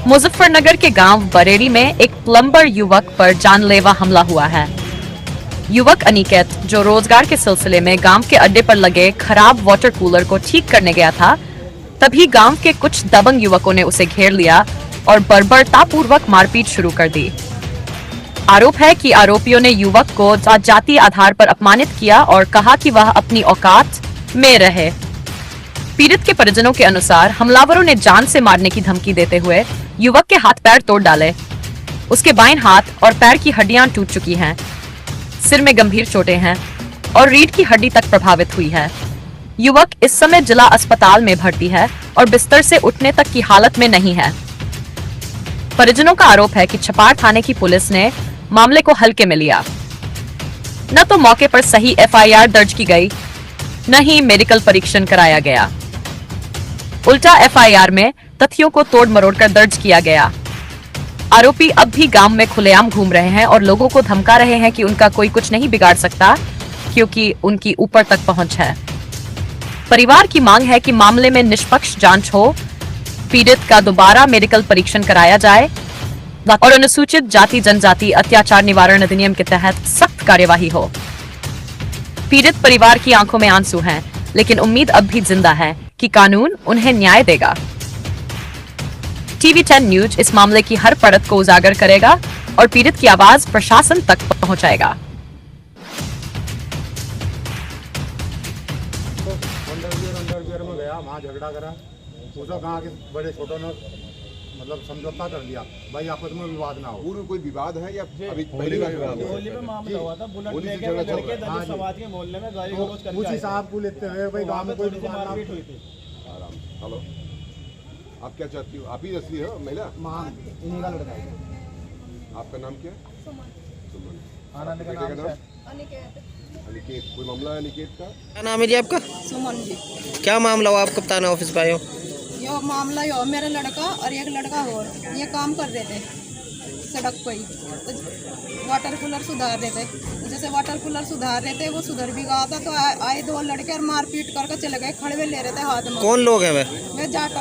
मुजफ्फरनगर के गांव बरेड़ी में एक प्लम्बर युवक पर जानलेवा हमला हुआ है। युवक अनिकेत, जो रोजगार के सिलसिले में गांव के अड्डे पर लगे खराब वाटर कूलर को ठीक करने गया था, तभी गांव के कुछ दबंग युवकों ने उसे घेर लिया और बर्बरतापूर्वक मारपीट शुरू कर दी। आरोप है कि आरोपियों ने युवक को जाति आधार पर अपमानित किया और कहा कि वह अपनी औकात में रहे। पीड़ित के परिजनों के अनुसार हमलावरों ने जान से मारने की धमकी देते हुए युवक के हाथ पैर तोड़ डाले। उसके बाएं हाथ और पैर की हड्डियां टूट चुकी हैं, सिर में गंभीर चोटें हैं और रीढ़ की हड्डी तक प्रभावित हुई है। युवक इस समय जिला अस्पताल में भर्ती है और बिस्तर से उठने तक की हालत में नहीं है। परिजनों का आरोप है कि छपार थाने की पुलिस ने मामले को हल्के में लिया। न तो मौके पर सही एफआईआर दर्ज की गई, न ही मेडिकल परीक्षण कराया गया। उल्टा एफआईआर में तथ्यों को तोड़ मरोड़ कर दर्ज किया गया। आरोपी अब भी गांव में खुलेआम घूम रहे हैं और लोगों को धमका रहे हैं कि उनका कोई कुछ नहीं बिगाड़ सकता, क्योंकि उनकी ऊपर तक पहुंच है। परिवार की मांग है कि मामले में निष्पक्ष जांच हो, पीड़ित का दोबारा मेडिकल परीक्षण कराया जाए और अनुसूचित जाति जनजाति अत्याचार निवारण अधिनियम के तहत सख्त कार्यवाही हो। पीड़ित परिवार की आंखों में आंसू हैं, लेकिन उम्मीद अब भी जिंदा है कि कानून उन्हें न्याय देगा। टीवी 10 न्यूज इस मामले की हर परत को उजागर करेगा और पीड़ित की आवाज प्रशासन तक पहुंचाएगा। अंडरवियर में गया, वहाँ झगड़ा करा, उसका कहा कि बड़े छोटों ने मतलब समझौता कर लिया, भाई आपस में विवाद ना हो। पूर्व कोई विवाद है या अभी पहली बार विवाद है? होली में मामला हुआ था, बुलेट लेके लड़के दलित समाज के मोहल्ले में गाली गलौज करके उसी साहब को लेते हुए भाई गांव में कोई मारपीट हुई थी। आराम। हेलो, आप क्या चाहती हो? आप ही असली हो महिला? महान इन्हीं का लड़का है। आपका नाम क्या है? सुमन। आनंद का बेटे नाम है अनिकेत। कोई मामला है अनिकेत का? क्या नाम है जी आपका? सुमन जी। क्या मामला हुआ? आप कप्तान ऑफिस पे आए हो? यो मामला यो मेरा लड़का और एक लड़का और ये काम कर रहे थे सड़क पर ही, तो वाटर कूलर सुधार रहे थे। तो जैसे वाटर कूलर सुधार रहे थे, वो सुधर भी गया था, तो आए दो लड़के और मारपीट करके चले गए, खड़वे ले रहे थे हाथ में। कौन लोग हैं वे? मैं जाट।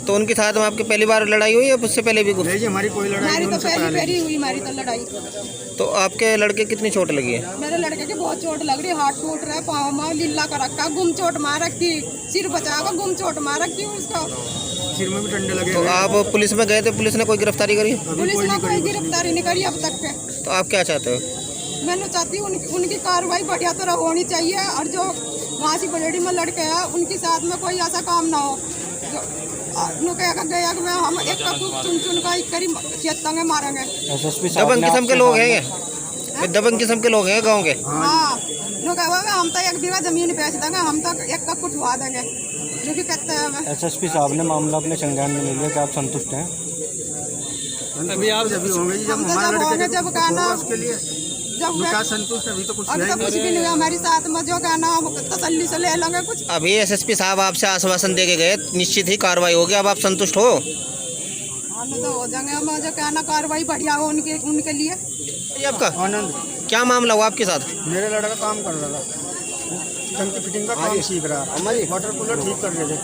तो उनके साथ में आपकी पहली बार लड़ाई हुई या उससे पहले भी कुछ? नहीं जी, हमारी कोई लड़ाई हमारी नहीं तो उनसे पहली हुई, हमारी तो लड़ाई। तो आपके लड़के कितनी चोट लगी है? मेरे लड़के की बहुत चोट लग रही, हाथ टूट रहा है, पाँव में लीला कर रखा, गुम चोट मार रखी, सिर बचा कर गुम चोट मार रखी उसका, सिर में भी डंडे लगे। तो आप पुलिस में गए थे, पुलिस ने कोई गिरफ्तारी करी? पुलिस ने कोई गिरफ्तारी नहीं करी अब तक के। तो आप क्या चाहते हो? मैं चाहती हूँ उनकी कार्रवाई बढ़िया तरह होनी चाहिए, और जो वहाँ से बरेड़ी में लड़के हैं उनके साथ में कोई ऐसा काम ना हो। गया मैं हम एक चुन का एक करी चेतंगे मारेंगे। दबंग किस्म के लोग हैं ये? दबंग किस्म के लोग हैं गाँव के? हाँ, हम तो 1 बीघा जमीन बेच देंगे, हम तो 1 कप उठवा देंगे, जो भी कहते हैं। एसएसपी साहब ने मामला अपने संज्ञान में ले लिया, क्या आप संतुष्ट हैं? अभी आप जब होंगे जी, जब हमारे लड़के जब कहना उसके लिए जब क्या संतुष्ट, अभी तो कुछ अभी तो कुछ भी नहीं हुआ हमारे साथ में, जो कहना हम तसल्ली से ले लेंगे कुछ। अभी एसएसपी साहब आपसे आश्वासन दे के गए, निश्चित ही कार्रवाई होगी, अब आप संतुष्ट हो? हाँ तो हो जाएंगे हम, जो कहना कार्रवाई बढ़िया हो उनके लिए। ये आपका आनंद, क्या मामला हुआ आपके साथ? मेरे लड़का काम कर रहा था, टंकी फिटिंग का काम सीख रहा है, वाटर कूलर ठीक कर रहे थे,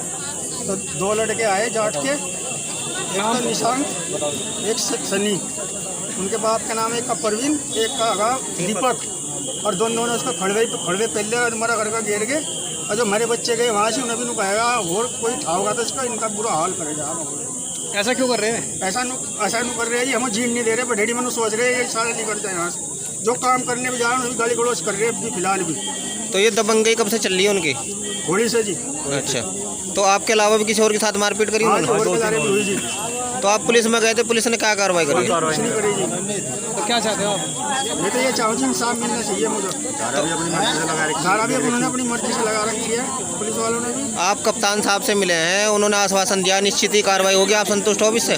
तो 2 लड़के आए जाट के, एक का निशांत, एक सनी, उनके बाप का नाम एक का परवीन, एक का आगा दीपक, और दोनों ने उसको खड़वे पहले और हमारा घर का घेर गए, और जो हमारे बच्चे गए वहाँ से उन्हें भी कहेगा और कोई ठाओगा तो इसका इनका बुरा हाल करेगा। ऐसा क्यों कर रहे हैं? ऐसा नहीं कर रहे हैं जी, हम जीन नहीं दे रहे, बडेड़ी में सोच रहे हैं ये सारे नहीं करते यहाँ से, जो काम करने में जा रहे हैं गाली गलौज कर रहे हैं अभी फिलहाल भी। तो ये दबंगई कब से चल रही है उनकी? होली से जी। अच्छा, तो आपके अलावा भी किसी और के साथ मारपीट करी हाँ, उन्होंने? और के भी हुई जी। तो आप पुलिस में गए थे, पुलिस ने क्या कार्रवाई करी? कुछ नहीं करी जी। तो क्या चाहते हो आप? मैं तो ये चाहूँ जी इंसाफ मिलना चाहिए मुझे। धारा भी उन्होंने अपनी मर्जी से लगा रखी है, पुलिस वालों ने भी। आप कप्तान साहब से मिले हैं, उन्होंने आश्वासन दिया निश्चित ही कार्रवाई होगी, आप संतुष्ट हो इससे?